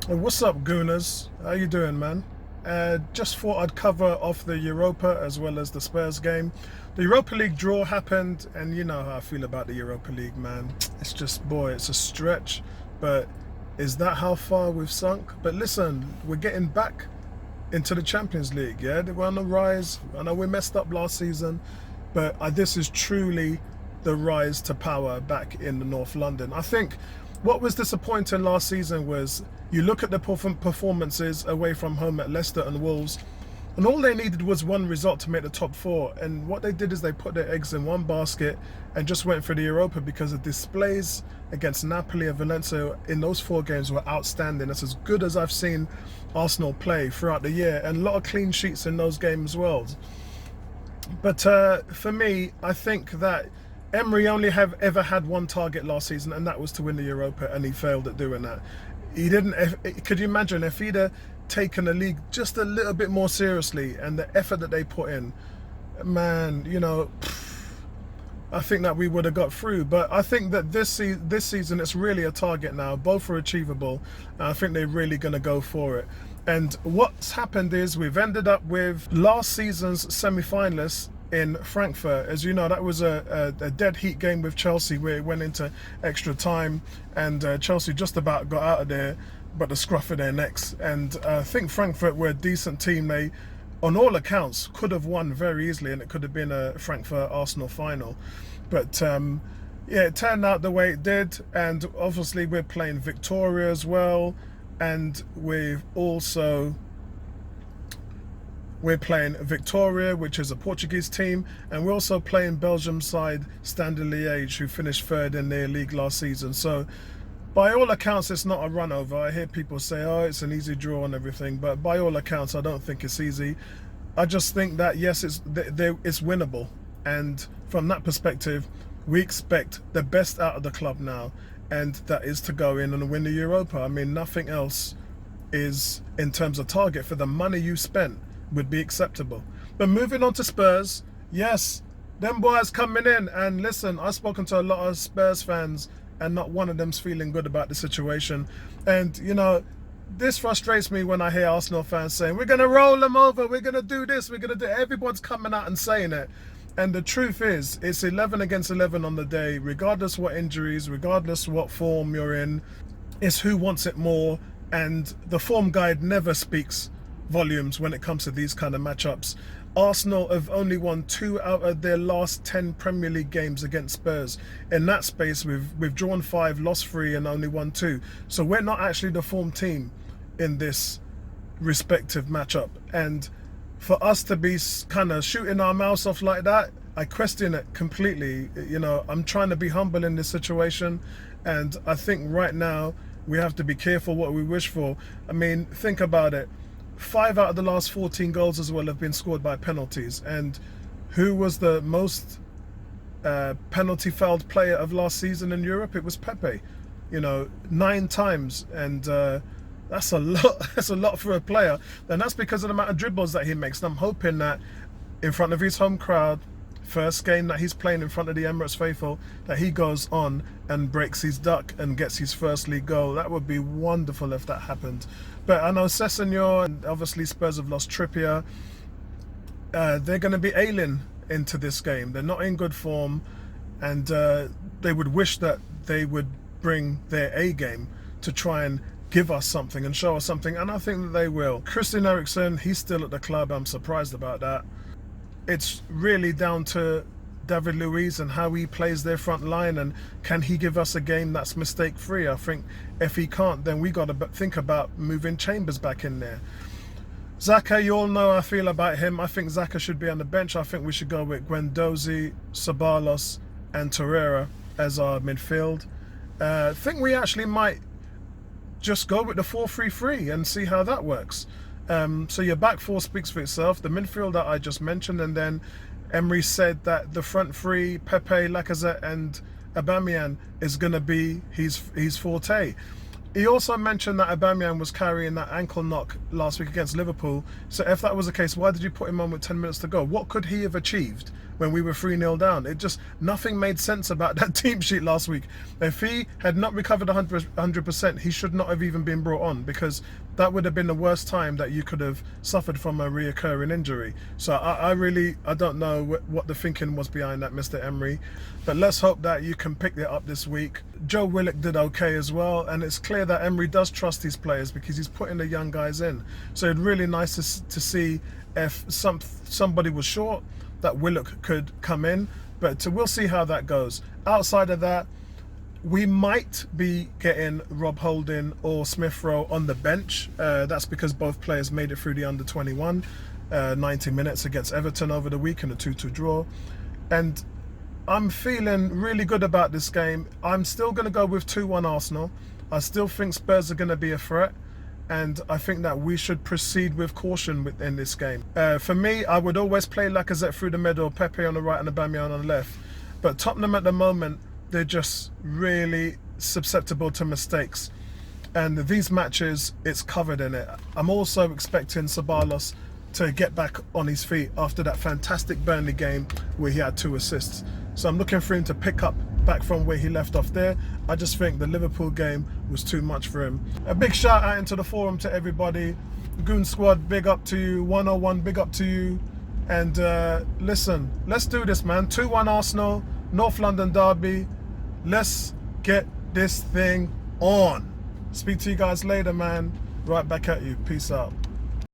What's up, Gooners? How you doing, man? Just thought I'd cover off the Europa as well as the Spurs game. The Europa League draw happened, and you know how I feel about the Europa League, man. It's just, boy, it's a stretch, but is that how far we've sunk? But listen, we're getting back into the Champions League, yeah? We're on the rise. I know we messed up last season, but this is truly the rise to power back in the North London. I think what was disappointing last season was you look at the performances away from home at Leicester and Wolves, and all they needed was one result to make the top four. And what they did is they put their eggs in one basket and just went for the Europa, because the displays against Napoli and Valencia in those four games were outstanding. That's as good as I've seen Arsenal play throughout the year, and a lot of clean sheets in those games as well. But for me, I think that Emery only have ever had one target last season, and that was to win the Europa, and he failed at doing that. He didn't. Could you imagine if he'd have taken the league just a little bit more seriously and the effort that they put in? Man, I think that we would have got through. But I think that this season it's really a target now. Both are achievable, and I think they're really going to go for it. And what's happened is we've ended up with last season's semi-finalists in Frankfurt. As you know, that was a dead heat game with Chelsea, where it went into extra time, and Chelsea just about got out of there, but the scruff of their necks. And I think Frankfurt were a decent team. They, on all accounts, could have won very easily, and it could have been a Frankfurt-Arsenal final. But yeah, it turned out the way it did, and obviously we're playing Victoria as well, and we're playing Victoria, which is a Portuguese team, and we're also playing Belgium side Standard Liège, who finished third in their league last season. So by all accounts, it's not a run over. I hear people say, oh, it's an easy draw and everything, but by all accounts, I don't think it's easy. I just think that, yes, it's winnable. And from that perspective, we expect the best out of the club now, and that is to go in and win the Europa. I mean, nothing else is, in terms of target, for the money you spent, would be acceptable. But moving on to Spurs, yes, them boys coming in, and listen, I've spoken to a lot of Spurs fans, and not one of them's feeling good about the situation. And you know, this frustrates me when I hear Arsenal fans saying, we're going to roll them over, we're going to do this, we're going to do it. Everyone's coming out and saying it. And the truth is, it's 11 against 11 on the day, regardless what injuries, regardless what form you're in. It's who wants it more, and the form guide never speaks volumes when it comes to these kind of matchups. Arsenal have only won 2 out of their last 10 Premier League games against Spurs. In that space, we've drawn 5, lost 3, and only won 2. So we're not actually the form team in this respective matchup. And for us to be kind of shooting our mouths off like that, I question it completely. You know, I'm trying to be humble in this situation, and I think right now we have to be careful what we wish for. I mean, think about it. 5 out of the last 14 goals as well have been scored by penalties. And who was the most penalty fouled player of last season in Europe? It was Pepe, 9 times. And that's a lot. That's a lot for a player. And that's because of the amount of dribbles that he makes. And I'm hoping that in front of his home crowd, first game that he's playing in front of the Emirates faithful, that he goes on and breaks his duck and gets his first league goal. That would be wonderful if that happened. But I know Sessegnon, and obviously Spurs have lost Trippier. They're going to be ailing into this game. They're not in good form, and they would wish that they would bring their A game to try and give us something and show us something, and I think that they will. Christian Eriksen, he's still at the club. I'm surprised about that. It's really down to David Luiz and how he plays their front line, and can he give us a game that's mistake-free? I think if he can't, then we got to think about moving Chambers back in there. Xhaka, you all know how I feel about him. I think Xhaka should be on the bench. I think we should go with Guendouzi, Ceballos and Torreira as our midfield. I think we actually might just go with the 4-3-3 and see how that works. So your back four speaks for itself. The midfield that I just mentioned, and then Emery said that the front three, Pepe, Lacazette and Aubameyang, is going to be his forte. He also mentioned that Aubameyang was carrying that ankle knock last week against Liverpool. So if that was the case, why did you put him on with 10 minutes to go? What could he have achieved when we were 3-0 down. It just, nothing made sense about that team sheet last week. If he had not recovered 100%, he should not have even been brought on, because that would have been the worst time that you could have suffered from a reoccurring injury. So I don't know what the thinking was behind that, Mr. Emery. But let's hope that you can pick it up this week. Joe Willock did okay as well, and it's clear that Emery does trust his players because he's putting the young guys in. So it's really nice to see if somebody was short, that Willock could come in. But we'll see how that goes. Outside of that, we might be getting Rob Holding or Smith Rowe on the bench. That's because both players made it through the under-21 90 minutes against Everton over the week in a 2-2 draw. And I'm feeling really good about this game. I'm still going to go with 2-1 Arsenal. I still think Spurs are going to be a threat, and I think that we should proceed with caution within this game. For me, I would always play Lacazette through the middle, Pepe on the right and Aubameyang on the left. But Tottenham at the moment, they're just really susceptible to mistakes. And these matches, it's covered in it. I'm also expecting Ceballos to get back on his feet after that fantastic Burnley game where he had 2 assists. So I'm looking for him to pick up back from where he left off there. I just think the Liverpool game was too much for him. A big shout out into the forum to everybody. Goon Squad, big up to you. 101, big up to you. And listen, let's do this, man. 2-1 Arsenal, North London derby. Let's get this thing on. Speak to you guys later, man. Right back at you. Peace out.